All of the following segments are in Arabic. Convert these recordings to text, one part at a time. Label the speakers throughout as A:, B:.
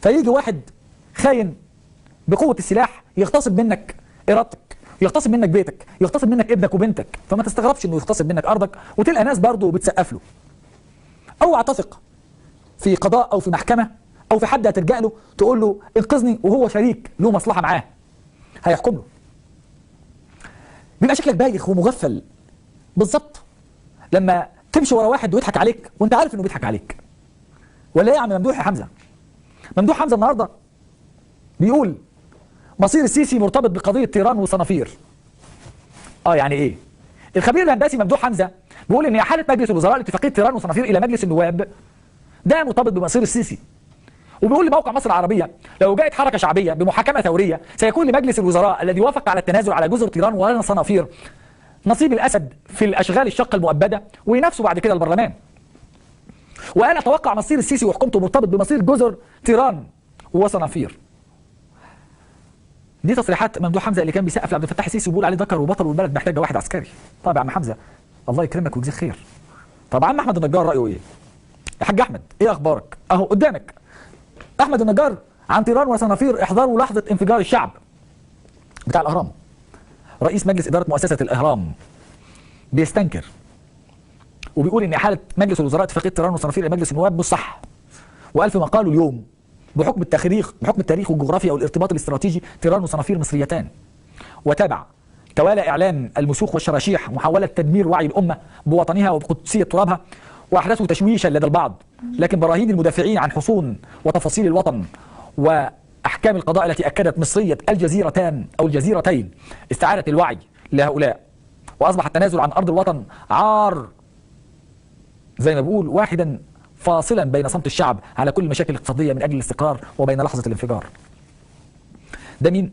A: فيجي واحد خاين بقوه السلاح يغتصب منك ارادتك، يغتصب منك بيتك، يغتصب منك ابنك وبنتك، فما تستغربش انه يغتصب منك ارضك وتلقى ناس برضه بتسقف له. اوعى تثق في قضاء او في محكمه او في حد هتلجأ له تقول له انقذني وهو شريك له مصلحه معاه، هيحكم له. بيبقى شكلك بايخ ومغفل بالظبط لما تمشي ورا واحد ويضحك عليك وانت عارف انه بيضحك عليك. ولا ايه يا عم ممدوح يا حمزه؟ ممدوح حمزه النهارده بيقول مصير السيسي مرتبط بقضيه تيران وصنافير. يعني ايه؟ الخبير الهندسي ممدوح حمزه بيقول ان احاله مجلس الوزراء لاتفاقيه تيران وصنافير الى مجلس النواب ده مرتبط بمصير السيسي. وبيقول لموقع مصر العربيه لو جاءت حركه شعبيه بمحاكمه ثوريه سيكون لمجلس الوزراء الذي وافق على التنازل على جزر تيران وصنافير نصيب الاسد في الاشغال الشقه المؤبده وينافسوا بعد كده البرلمان. وانا اتوقع مصير السيسي وحكومته مرتبط بمصير جزر تيران وصنافير. دي تصريحات ممدوح حمزه اللي كان بيسقف لعبد الفتاح السيسي وبيقول عليه ذكر وبطل والبلد محتاجه واحد عسكري. طب يا عم حمزه الله يكرمك ويجزيك خير. طب عم احمد النجار رايه ايه؟ يا حاج احمد ايه اخبارك؟ اهو قدامك احمد النجار عن تيران وصنافير احضروا لحظه انفجار الشعب بتاع الاهرام. رئيس مجلس اداره مؤسسه الاهرام بيستنكر وبيقول ان احاله مجلس الوزراء اتفاقيه تيران وصنافير الى مجلس النواب مش صح. وقال في مقاله اليوم بحكم التاريخ والجغرافيا والارتباط الاستراتيجي تيران وصنافير مصريتان. وتابع توالى اعلان المسوخ والشراشيح محاوله تدمير وعي الامه بوطنها وبقدسيه ترابها واحدثوا تشويشا لدى البعض، لكن براهين المدافعين عن حصون وتفاصيل الوطن واحكام القضاء التي اكدت مصريه الجزيرتان او الجزيرتين استعاده الوعي لهؤلاء. واصبح التنازل عن ارض الوطن عار زي ما بقول واحدا فاصلا بين صمت الشعب على كل المشاكل الاقتصاديه من اجل الاستقرار وبين لحظه الانفجار. ده مين؟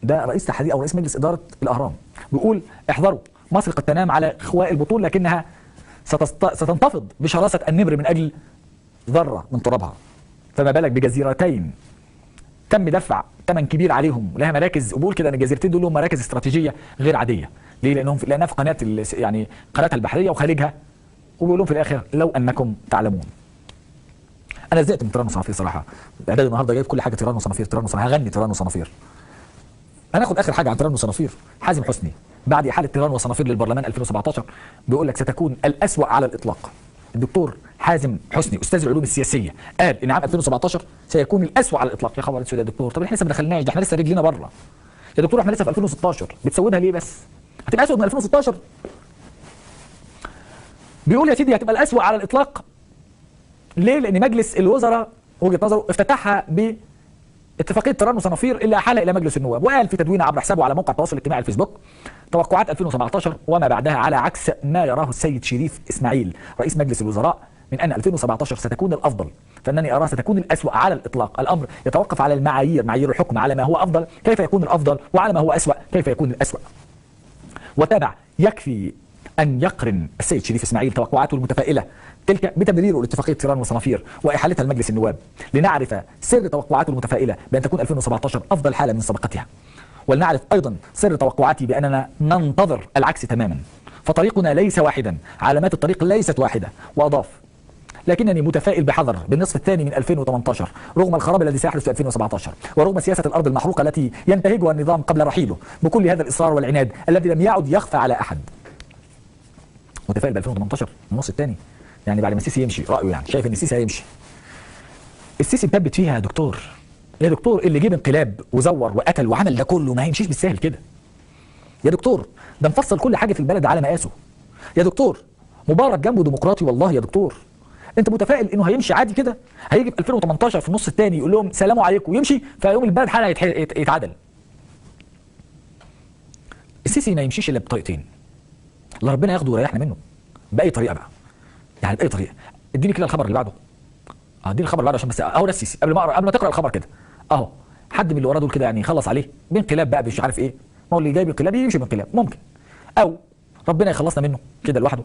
A: ده رئيس تحرير او رئيس مجلس اداره الاهرام بيقول احذروا مصر قد تنام على خواء البطول لكنها ستنتفض بشراسه النمر من اجل ذره من ترابها. فما بالك بجزيرتين تم دفع ثمن كبير عليهم ولها مراكز، وبقول كده ان الجزيرتين دول لهم مراكز استراتيجيه غير عاديه. ليه؟ لانها في قناه يعني قناتها البحريه وخارجها. وبيقول لهم في الاخر لو انكم تعلمون. انا زهقت من تيران وصنافير صراحه. الاعداد النهارده جايب كل حاجه تيران وصنافير تيران وصنافير، هغني تيران وصنافير. هناخد اخر حاجه عن تيران وصنافير. حازم حسني بعد احاله تيران وصنافير للبرلمان 2017 بيقول لك ستكون الاسوأ على الاطلاق. الدكتور حازم حسني استاذ العلوم السياسيه قال ان عام 2017 سيكون الاسوأ على الاطلاق. يا خبر اسود يا دكتور، طب احنا لسه ما دخلناش، ده احنا لسه رجلينا بره يا دكتور، احنا لسه في 2016 بتسودها ليه بس؟ هتبقى اسود من 2016؟ بيقول يا سيدي هتبقى الاسوأ على الاطلاق. ليه؟ لان مجلس الوزراء وجهه نظره افتتحها باتفاقيه تيران وصنافير اللي احالها الى مجلس النواب. وقال في تدوين عبر حسابه على موقع التواصل الاجتماعي الفيسبوك توقعات 2017 وما بعدها على عكس ما يراه السيد شريف اسماعيل رئيس مجلس الوزراء من ان 2017 ستكون الافضل، فانني اراه ستكون الاسوأ على الاطلاق. الامر يتوقف على المعايير، معايير الحكم على ما هو افضل كيف يكون الافضل، وعلى ما هو اسوأ كيف يكون الاسوأ. وتابع يكفي أن يقرن السيد شريف إسماعيل توقعاته المتفائلة تلك بتمريره لاتفاقية تيران وصنافير وإحالتها لمجلس النواب لنعرف سر توقعاته المتفائلة بأن تكون 2017 أفضل حالة من سابقتها. ولنعرف أيضا سر توقعاتي بأننا ننتظر العكس تماما، فطريقنا ليس واحدا، علامات الطريق ليست واحدة. وأضاف لكنني متفائل بحذر بالنصف الثاني من 2018 رغم الخراب الذي سيحدث في 2017 ورغم سياسة الأرض المحروقة التي ينتهجها النظام قبل رحيله بكل هذا الإصرار والعناد الذي لم يعد يخفى على أحد. متفائل ب 2018 النص الثاني، يعني بعد ما السيسي يمشي رأيه، يعني شايف ان السيسي هيمشي. السيسي مثبت فيها يا دكتور. يا دكتور اللي جيب انقلاب وزور وقتل وعمل ده كله ما هيمشيش بالسهل كده. يا دكتور ده مفصل كل حاجه في البلد على مقاسه. يا دكتور مبارك جنبه ديمقراطي والله. يا دكتور انت متفائل انه هيمشي عادي كده؟ هيجي في 2018 في النص الثاني يقول لهم سلام عليكم ويمشي، فيوم البلد حالها يتعدل. السيسي ما يمشيش الا بطريقتين، لا ربنا ياخده ويريحنا منه باي طريقه بقى، يعني باي طريقه. اديني كده الخبر اللي بعده. اديني الخبر اللي بعده عشان بس اهو ده السيسي قبل ما تقرا الخبر كده اهو حد من اللي وراه دول كده يعني يخلص عليه بانقلاب بقى مش عارف ايه. ما هو اللي جايب انقلاب يمشي بانقلاب ممكن، او ربنا يخلصنا منه كده لوحده،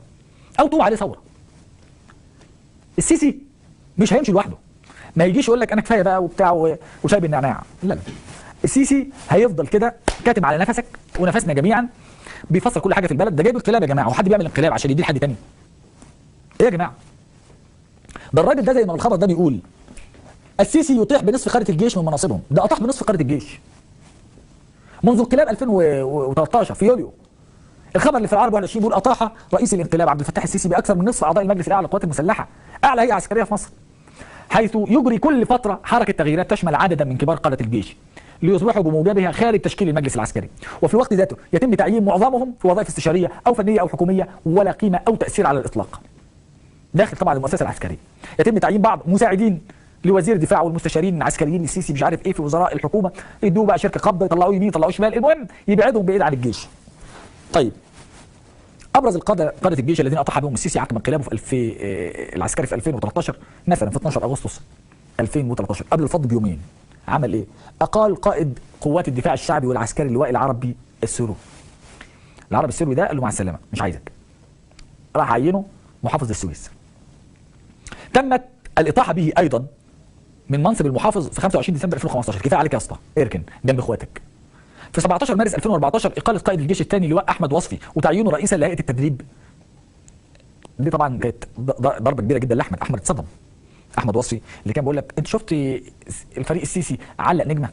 A: او تقوم عليه ثوره. السيسي مش هيمشي لوحده، ما يجيش يقول لك انا كفايه بقى وبتاع وشايب النعناع. لا لا، السيسي هيفضل كده كاتم على نفسك ونفسنا جميعا بيفسر كل حاجه في البلد. ده جايب انقلاب يا جماعه، هو حد بيعمل انقلاب عشان يديه لحد تاني؟ ايه يا جماعه؟ ده الراجل ده زي ما الخبر ده بيقول السيسي يطيح بنصف قاده الجيش من مناصبهم، ده اطاح بنصف قاده الجيش منذ انقلاب 2013 في يوليو. الخبر اللي في العرب 21 بيقول اطاح رئيس الانقلاب عبد الفتاح السيسي باكثر من نصف اعضاء المجلس الاعلى للقوات المسلحه، اعلى هيئه عسكريه في مصر، حيث يجري كل فتره حركه تغييرات تشمل عددا من كبار قاده الجيش ليصبحوا بموجبها خارج تشكيل المجلس العسكري، وفي الوقت ذاته يتم تعيين معظمهم في وظائف استشاريه او فنيه او حكوميه ولا قيمه او تاثير على الاطلاق داخل طبعا المؤسسه العسكريه. يتم تعيين بعض مساعدين لوزير الدفاع والمستشارين العسكريين السيسي مش عارف ايه في وزراء الحكومه، يدوه بقى شركه قبضه، يطلعوه يمين يطلعوه شمال، المهم يبعدهم بعيد عن الجيش. طيب ابرز قاده الجيش الذين اطاح بهم السيسي عقب انقلابه العسكري في 2013 مثلا في 12 اغسطس 2013 قبل الفض بيومين عمل ايه؟ اقال قائد قوات الدفاع الشعبي والعسكري اللواء العربي السروي. العربي السروي ده قال له مع السلامه مش عايزك. راح عينه محافظ السويس. تمت الاطاحه به ايضا من منصب المحافظ في 25 ديسمبر 2015. كفايه عليك يا اسطى اركن جنب اخواتك. في 17 مارس 2014 اقاله قائد الجيش الثاني لواء احمد وصفي وتعيينه رئيسا لهيئه التدريب. دي طبعا كانت ضربه كبيره جدا لاحمد. احمد اتصدم. احمد وصفي اللي كان بيقول لك انت شفت الفريق السيسي علق نجمه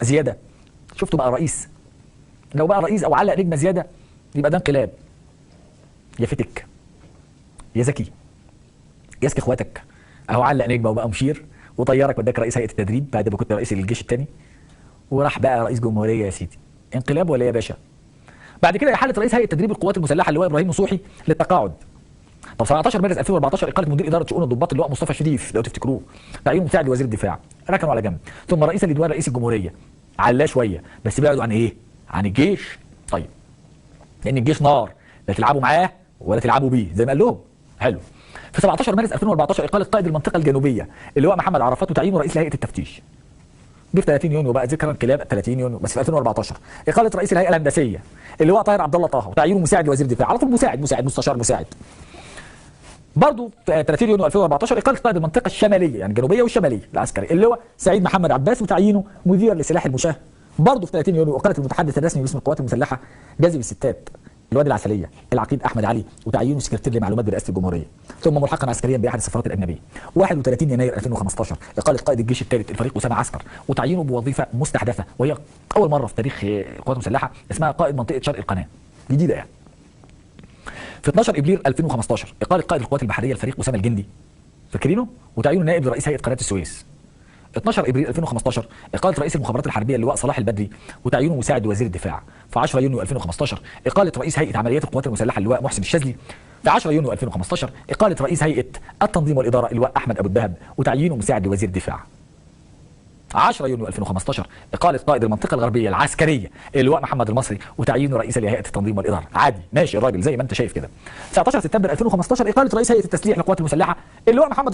A: زياده، شفته بقى رئيس، لو بقى رئيس او علق نجمه زياده يبقى ده انقلاب. يا فتك يا ذكي يا اسكي اخواتك، اهو علق نجمه وبقى مشير وطيرك وداك رئيس هيئه التدريب بعد ما كنت رئيس الجيش الثاني، وراح بقى رئيس جمهوريه يا سيدي. انقلاب ولا يا باشا؟ بعد كده احاله رئيس هيئه تدريب القوات المسلحه اللواء ابراهيم نصوحي للتقاعد. طب 17 مارس 2014 اقاله مدير اداره شؤون الضباط اللواء مصطفى شريف لو تفتكروه، تعيينه مساعد لوزير الدفاع، ركنوا على جنب. ثم رئيسا لديوان رئيس الجمهوريه، علاه شويه بس بعدوا عن ايه؟ عن الجيش. طيب لان الجيش نار، لا تلعبوا معاه ولا تلعبوا بيه زي ما قال لهم. حلو. في 17 مارس 2014 اقاله قائد المنطقه الجنوبيه اللواء محمد عرفات وتعيينه رئيس لهيئه التفتيش. دي في 30 يونيو بقى ذكرى انقلاب 30 يونيو بس في 2014. اقاله رئيس الهيئه الهندسيه اللواء طاهر عبد الله طه وتعيينه مساعد لوزير الدفاع، على طول مساعد مستشار مساعد. برضه في 30 يونيو 2014 اقاله قائد المنطقه الشماليه يعني الجنوبيه والشماليه العسكري اللواء سعيد محمد عباس وتعيينه مدير لسلاح المشاه. برضه في 30 يونيو اقاله المتحدث الرسمي باسم القوات المسلحه جاذب الستات الواد العسليه العقيد احمد علي وتعيينه سكرتير لمعلومات برئاسه الجمهوريه، ثم ملحقا عسكريا باحد السفارات الاجنبيه. 31 يناير 2015 اقاله قائد الجيش الثالث الفريق اسامه عسكر وتعيينه بوظيفه مستحدثه وهي اول مره في تاريخ القوات المسلحه اسمها قائد منطقه شرق القناه، جديده يعني. في 12 ابريل 2015 اقاله قائد القوات البحريه الفريق اسامه الجندي، فاكرينه؟ وتعيينه نائب لرئيس هيئه قناه السويس. 12 ابريل 2015 اقاله رئيس المخابرات الحربيه اللواء صلاح البدري وتعيينه مساعد وزير الدفاع. في 10 يونيو 2015 اقاله رئيس هيئه عمليات القوات المسلحه اللواء محسن الشاذلي. في 10 يونيو 2015 اقاله رئيس هيئه التنظيم والاداره اللواء احمد ابو الدهب وتعيينه مساعد لوزير الدفاع. 10 يونيو 2015 اقاله قائد المنطقه الغربيه العسكريه اللواء محمد المصري وتعيينه رئيسا لهيئه التنظيم والاداره. عادي ماشي الراجل زي ما انت شايف كده. 19 سبتمبر 2015 اقاله رئيس هيئه التسليح للقوات المسلحه اللواء محمد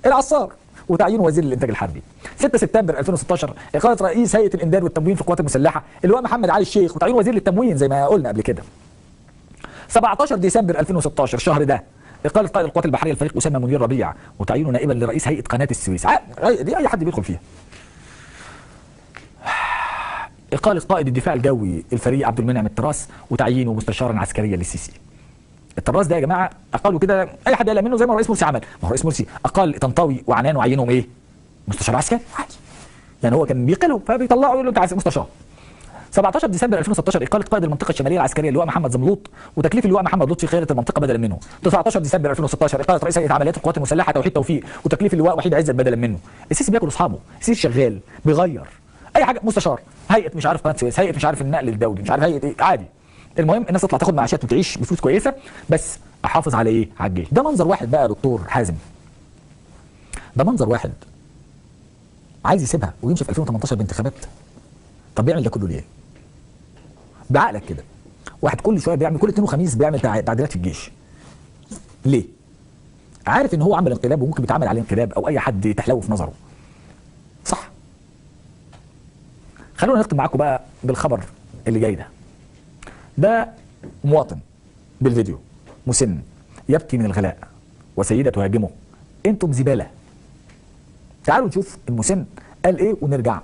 A: العصار وتعيينه وزير الانتاج الحربي. 6 سبتمبر 2016 اقاله رئيس هيئه الامداد والتموين في القوات المسلحه اللواء محمد علي الشيخ وتعيينه وزير للتموين زي ما قلنا قبل كده. 17 ديسمبر 2016 الشهر ده اقاله قائد القوات البحريه الفريق اسامه منير ربيع وتعيينه نائبا لرئيس هيئه قناه السويس. دي اي حد بيدخل فيها. اقاله قائد الدفاع الجوي الفريق عبد المنعم التراس وتعيينه مستشارا عسكريا للسيسي. التراس ده يا جماعه اقالوا كده اي حد يقلق منه زي ما الرئيس مرسي عمل، ما هو الرئيس مرسي اقال طنطاوي وعنان وعينهم ايه؟ مستشار عسكري عادي. يعني هو كان بيقلهم فبيطلعوا يقول له انت مستشار. 17 ديسمبر 2016 اقاله قائد المنطقه الشماليه العسكريه اللواء محمد زملوط وتكليف اللواء محمد لطفي قياده المنطقه بدلا منه. 19 ديسمبر 2016 اقاله رئيس هيئه عمليات القوات المسلحه توحيد توفيق وتكليف اللواء وحيد عزت بدلا منه. السيسي بياكل اصحابه، السيسي شغال بيغير اي حاجه، مستشار هيئه مش عارف قناه السويس، هيئه مش عارف النقل الدولي، مش عارف هيئه ايه، عادي. المهم الناس تطلع تاخد معاشات وتعيش بفلوس كويسه بس احافظ على ايه؟ على الجيش. ده منظر واحد بقى يا دكتور حازم. ده منظر واحد عايز يسيبها ويمشي في 2018 بانتخابات. طب بيعمل ده كله ليه؟ بعقلك كده. واحد كل شويه بيعمل كل اثنين وخميس بيعمل تعديلات في الجيش. ليه؟ عارف ان هو عمل انقلاب وممكن بيتعمل عليه انقلاب او اي حد تحلو في نظره. صح؟ خلونا نختم معاكم بقى بالخبر اللي جاي ده. ده مواطن بالفيديو مسن يبكي من الغلاء وسيدة تهاجمه. انتم زبالة. تعالوا نشوف المسن قال ايه ونرجع